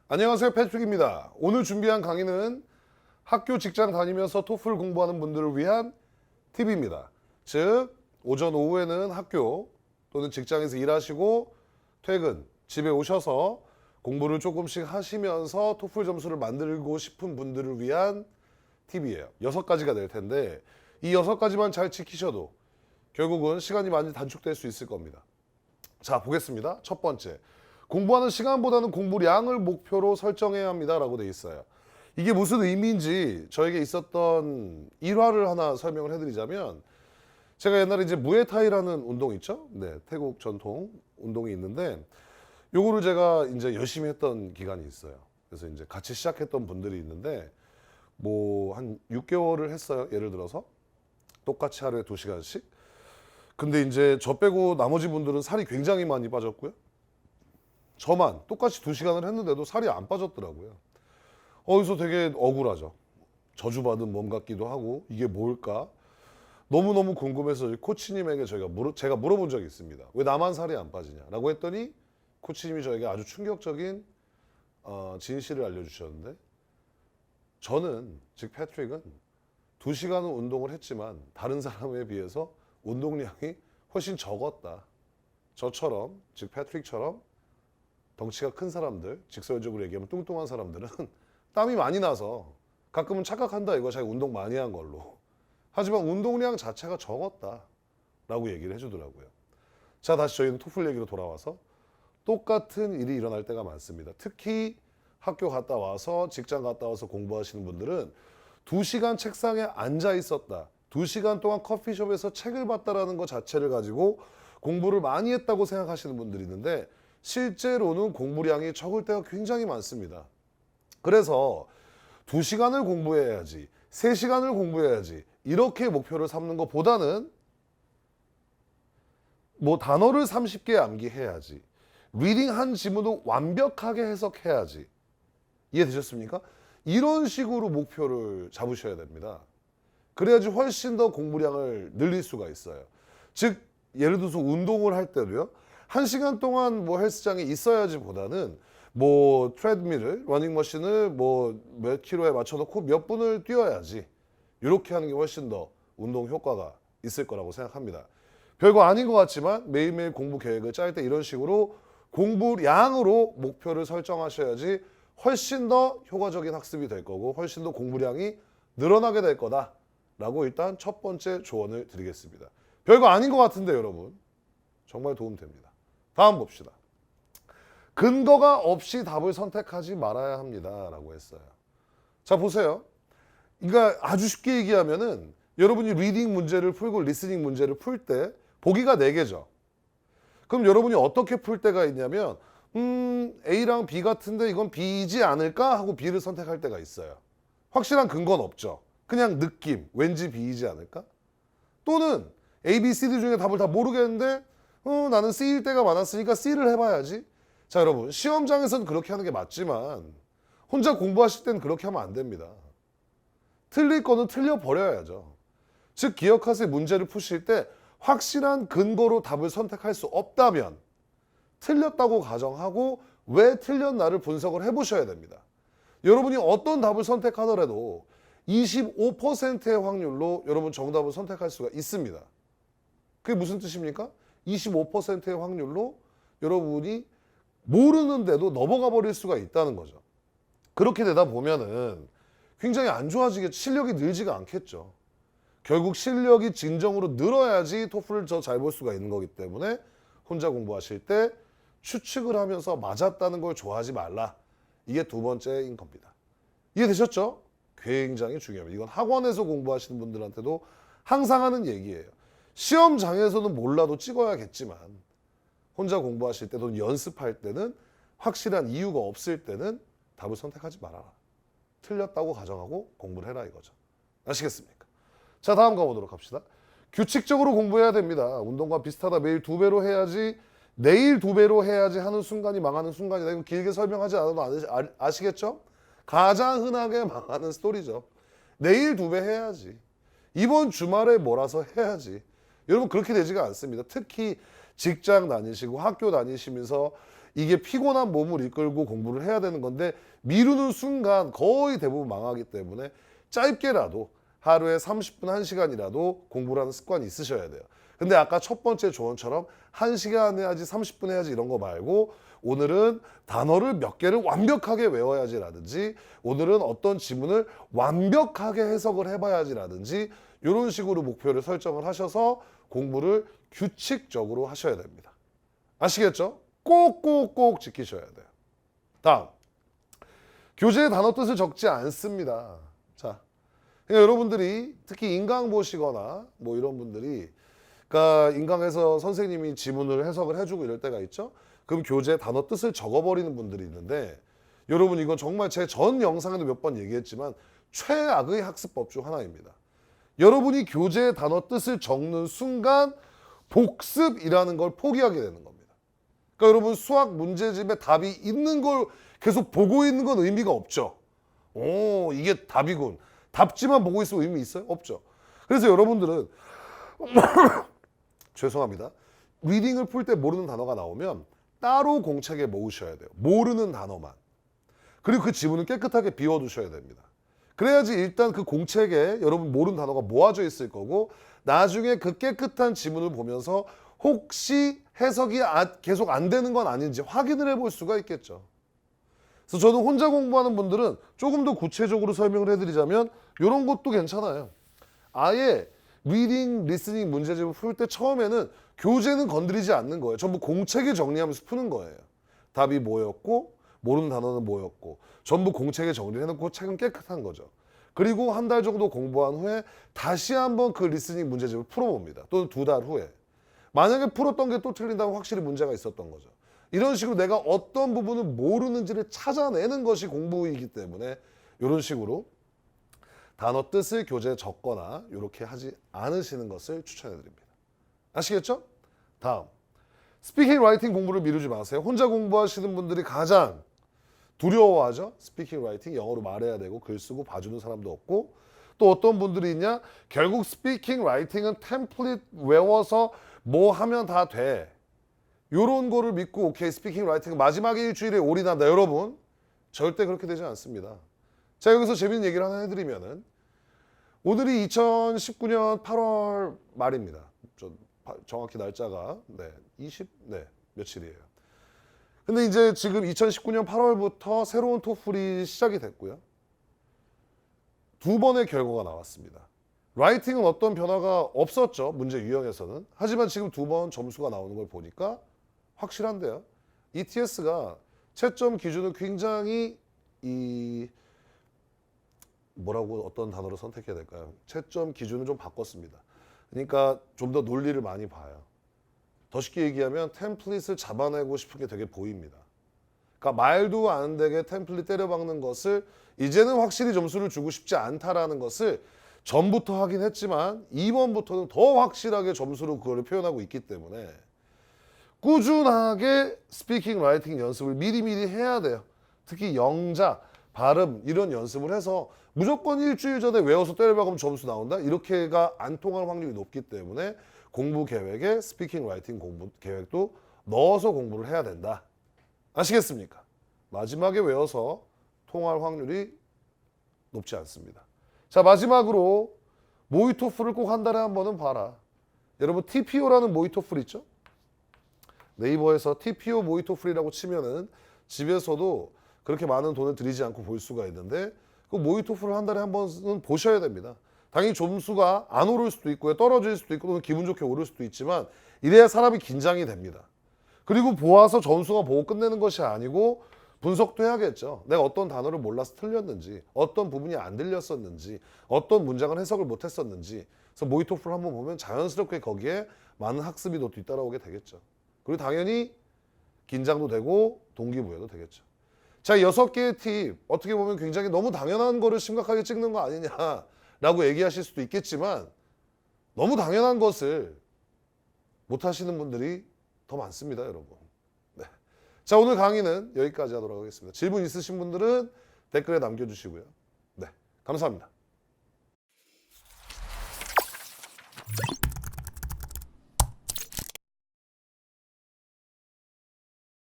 안녕하세요, 패트릭입니다. 오늘 준비한 강의는 학교 직장 다니면서 토플 공부하는 분들을 위한 팁입니다. 즉 오전 오후에는 학교 또는 직장에서 일하시고 퇴근 집에 오셔서 공부를 조금씩 하시면서 토플 점수를 만들고 싶은 분들을 위한 팁이에요. 6가지가 될 텐데 이 6가지만 잘 지키셔도 결국은 시간이 많이 단축될 수 있을 겁니다. 자, 보겠습니다. 첫 번째, 공부하는 시간보다는 공부량을 목표로 설정해야 합니다라고 돼 있어요. 이게 무슨 의미인지 저에게 있었던 일화를 하나 설명을 해드리자면, 제가 옛날에 이제 무에타이라는 운동 있죠? 네, 태국 전통 운동이 있는데 요거를 제가 이제 열심히 했던 기간이 있어요. 그래서 이제 같이 시작했던 분들이 있는데 뭐 한 6개월을 했어요. 예를 들어서 똑같이 하루에 2시간씩. 근데 이제 저 빼고 나머지 분들은 살이 굉장히 많이 빠졌고요. 저만 똑같이 2시간을 했는데도 살이 안 빠졌더라고요. 여기서 되게 억울하죠. 저주받은 몸 같기도 하고 이게 뭘까? 너무너무 궁금해서 코치님에게 제가 물어본 적이 있습니다. 왜 나만 살이 안 빠지냐라고 했더니 코치님이 저에게 아주 충격적인 진실을 알려주셨는데, 저는, 즉 패트릭은 2시간은 운동을 했지만 다른 사람에 비해서 운동량이 훨씬 적었다. 저처럼, 즉 패트릭처럼 덩치가 큰 사람들, 직설적으로 얘기하면 뚱뚱한 사람들은 땀이 많이 나서 가끔은 착각한다 이거 자기 운동 많이 한 걸로. 하지만 운동량 자체가 적었다라고 얘기를 해주더라고요. 자, 다시 저희는 토플 얘기로 돌아와서 똑같은 일이 일어날 때가 많습니다. 특히 학교 갔다 와서 직장 갔다 와서 공부하시는 분들은 2시간 책상에 앉아 있었다, 2시간 동안 커피숍에서 책을 봤다라는 것 자체를 가지고 공부를 많이 했다고 생각하시는 분들이 있는데, 실제로는 공부량이 적을 때가 굉장히 많습니다. 그래서 2시간을 공부해야지, 3시간을 공부해야지 이렇게 목표를 삼는 것보다는 뭐 단어를 30개 암기해야지, 리딩 한 지문도 완벽하게 해석해야지. 이해되셨습니까? 이런 식으로 목표를 잡으셔야 됩니다. 그래야지 훨씬 더 공부량을 늘릴 수가 있어요. 즉 예를 들어서 운동을 할 때도요, 1시간 동안 뭐 헬스장에 있어야지 보다는 뭐 트레드밀을, 러닝머신을 뭐 몇 킬로에 맞춰놓고 몇 분을 뛰어야지, 이렇게 하는 게 훨씬 더 운동 효과가 있을 거라고 생각합니다. 별거 아닌 것 같지만 매일매일 공부 계획을 짤 때 이런 식으로 공부량으로 목표를 설정하셔야지 훨씬 더 효과적인 학습이 될 거고 훨씬 더 공부량이 늘어나게 될 거다라고 일단 첫 번째 조언을 드리겠습니다. 별거 아닌 것 같은데 여러분 정말 도움됩니다. 다음 봅시다. 근거가 없이 답을 선택하지 말아야 합니다 라고 했어요. 자, 보세요. 그러니까 아주 쉽게 얘기하면은 여러분이 리딩 문제를 풀고 리스닝 문제를 풀 때 보기가 4개죠. 그럼 여러분이 어떻게 풀 때가 있냐면 A랑 B 같은데 이건 B이지 않을까 하고 B를 선택할 때가 있어요. 확실한 근거는 없죠. 그냥 느낌, 왠지 B이지 않을까? 또는 A, B, C, D 중에 답을 다 모르겠는데 나는 C일 때가 많았으니까 C를 해봐야지. 자, 여러분 시험장에서는 그렇게 하는 게 맞지만 혼자 공부하실 때는 그렇게 하면 안 됩니다. 틀릴 거는 틀려버려야죠. 즉 기억하세요. 문제를 푸실 때 확실한 근거로 답을 선택할 수 없다면 틀렸다고 가정하고 왜 틀렸나를 분석을 해보셔야 됩니다. 여러분이 어떤 답을 선택하더라도 25%의 확률로 여러분 정답을 선택할 수가 있습니다. 그게 무슨 뜻입니까? 25%의 확률로 여러분이 모르는데도 넘어가 버릴 수가 있다는 거죠. 그렇게 되다 보면은 굉장히 안 좋아지겠죠. 실력이 늘지가 않겠죠. 결국 실력이 진정으로 늘어야지 토플을 더 잘 볼 수가 있는 거기 때문에 혼자 공부하실 때 추측을 하면서 맞았다는 걸 좋아하지 말라. 이게 2번째인 겁니다. 이해되셨죠? 굉장히 중요합니다. 이건 학원에서 공부하시는 분들한테도 항상 하는 얘기예요. 시험장에서는 몰라도 찍어야겠지만 혼자 공부하실 때 또는 연습할 때는 확실한 이유가 없을 때는 답을 선택하지 말아라. 틀렸다고 가정하고 공부를 해라 이거죠. 아시겠습니까? 자, 다음 가보도록 합시다. 규칙적으로 공부해야 됩니다. 운동과 비슷하다. 매일 2배로 해야지, 내일 2배로 해야지 하는 순간이 망하는 순간이다. 이거 길게 설명하지 않아도 아시겠죠? 가장 흔하게 망하는 스토리죠. 내일 2배 해야지, 이번 주말에 몰아서 해야지. 여러분 그렇게 되지가 않습니다. 특히 직장 다니시고 학교 다니시면서 이게 피곤한 몸을 이끌고 공부를 해야 되는 건데 미루는 순간 거의 대부분 망하기 때문에 짧게라도 하루에 30분, 1시간이라도 공부를 하는 습관이 있으셔야 돼요. 근데 아까 첫 번째 조언처럼 1시간 해야지 30분 해야지 이런 거 말고 오늘은 단어를 몇 개를 완벽하게 외워야지라든지 오늘은 어떤 지문을 완벽하게 해석을 해봐야지라든지 이런 식으로 목표를 설정을 하셔서 공부를 규칙적으로 하셔야 됩니다. 아시겠죠? 꼭꼭꼭 지키셔야 돼요. 다음, 교재에 단어 뜻을 적지 않습니다. 자, 그러니까 여러분들이 특히 인강 보시거나 뭐 이런 분들이 그러니까 인강에서 선생님이 지문을 해석을 해주고 이럴 때가 있죠. 그럼 교재에 단어 뜻을 적어버리는 분들이 있는데 여러분 이건 정말 제 전 영상에도 몇 번 얘기했지만 최악의 학습법 중 하나입니다. 여러분이 교재에 단어 뜻을 적는 순간 복습이라는 걸 포기하게 되는 겁니다. 그러니까 여러분 수학 문제집에 답이 있는 걸 계속 보고 있는 건 의미가 없죠. 오, 이게 답이군. 답지만 보고 있으면 의미 있어요? 없죠. 그래서 여러분들은 죄송합니다. 리딩을 풀 때 모르는 단어가 나오면 따로 공책에 모으셔야 돼요. 모르는 단어만. 그리고 그 지문은 깨끗하게 비워두셔야 됩니다. 그래야지 일단 그 공책에 여러분 모르는 단어가 모아져 있을 거고 나중에 그 깨끗한 지문을 보면서 혹시 해석이 계속 안 되는 건 아닌지 확인을 해볼 수가 있겠죠. 그래서 저는 혼자 공부하는 분들은 조금 더 구체적으로 설명을 해드리자면 이런 것도 괜찮아요. 아예 리딩, 리스닝 문제집을 풀 때 처음에는 교재는 건드리지 않는 거예요. 전부 공책에 정리하면서 푸는 거예요. 답이 뭐였고 모르는 단어는 뭐였고 전부 공책에 정리를 해놓고 책은 깨끗한 거죠. 그리고 한 달 정도 공부한 후에 다시 한번 그 리스닝 문제집을 풀어봅니다. 또는 2달 후에. 만약에 풀었던 게 또 틀린다면 확실히 문제가 있었던 거죠. 이런 식으로 내가 어떤 부분을 모르는지를 찾아내는 것이 공부이기 때문에 이런 식으로 단어 뜻을 교재에 적거나 이렇게 하지 않으시는 것을 추천해드립니다. 아시겠죠? 다음, 스피킹 라이팅 공부를 미루지 마세요. 혼자 공부하시는 분들이 가장 두려워하죠. 스피킹 라이팅 영어로 말해야 되고 글 쓰고 봐주는 사람도 없고 또 어떤 분들이 있냐? 결국 스피킹 라이팅은 템플릿 외워서 뭐 하면 다 돼. 요런 거를 믿고 오케이 스피킹 라이팅 마지막 일주일에 올인한다. 여러분 절대 그렇게 되지 않습니다. 자 여기서 재밌는 얘기를 하나 해드리면은 오늘이 2019년 8월 말입니다. 정확히 날짜가 20 며칠이에요. 근데 이제 지금 2019년 8월부터 새로운 토플이 시작이 됐고요. 2번의 결과가 나왔습니다. 라이팅은 어떤 변화가 없었죠. 문제 유형에서는. 하지만 지금 2번 점수가 나오는 걸 보니까 확실한데요. ETS가 채점 기준을 굉장히 뭐라고 어떤 단어를 선택해야 될까요? 채점 기준을 좀 바꿨습니다. 그러니까 좀 더 논리를 많이 봐요. 더 쉽게 얘기하면 템플릿을 잡아내고 싶은 게 되게 보입니다. 그러니까 말도 안 되게 템플릿 때려박는 것을 이제는 확실히 점수를 주고 싶지 않다라는 것을 전부터 하긴 했지만 2번부터는 더 확실하게 점수로 그걸 표현하고 있기 때문에 꾸준하게 스피킹 라이팅 연습을 미리미리 해야 돼요. 특히 영자, 발음 이런 연습을 해서 무조건 일주일 전에 외워서 때려박으면 점수 나온다? 이렇게가 안 통할 확률이 높기 때문에 공부 계획에 스피킹 라이팅 공부 계획도 넣어서 공부를 해야 된다. 아시겠습니까? 마지막에 외워서 통할 확률이 높지 않습니다. 자 마지막으로 모의토플을 꼭 한 달에 한 번은 봐라. 여러분 TPO라는 모의토플 있죠? 네이버에서 TPO 모의토플이라고 치면은 집에서도 그렇게 많은 돈을 들이지 않고 볼 수가 있는데 그 모의토플을 한 달에 한 번은 보셔야 됩니다. 당연히 점수가 안 오를 수도 있고요. 떨어질 수도 있고 또는 기분 좋게 오를 수도 있지만 이래야 사람이 긴장이 됩니다. 그리고 보아서 점수가 보고 끝내는 것이 아니고 분석도 해야겠죠. 내가 어떤 단어를 몰라서 틀렸는지 어떤 부분이 안 들렸었는지 어떤 문장을 해석을 못했었는지 그래서 모의토플 한번 보면 자연스럽게 거기에 많은 학습이 또 뒤따라오게 되겠죠. 그리고 당연히 긴장도 되고 동기부여도 되겠죠. 자, 6개의 팁 어떻게 보면 굉장히 너무 당연한 거를 심각하게 찍는 거 아니냐라고 얘기하실 수도 있겠지만 너무 당연한 것을 못하시는 분들이 더 많습니다, 여러분. 네. 자, 오늘 강의는 여기까지 하도록 하겠습니다. 질문 있으신 분들은 댓글에 남겨주시고요. 네, 감사합니다.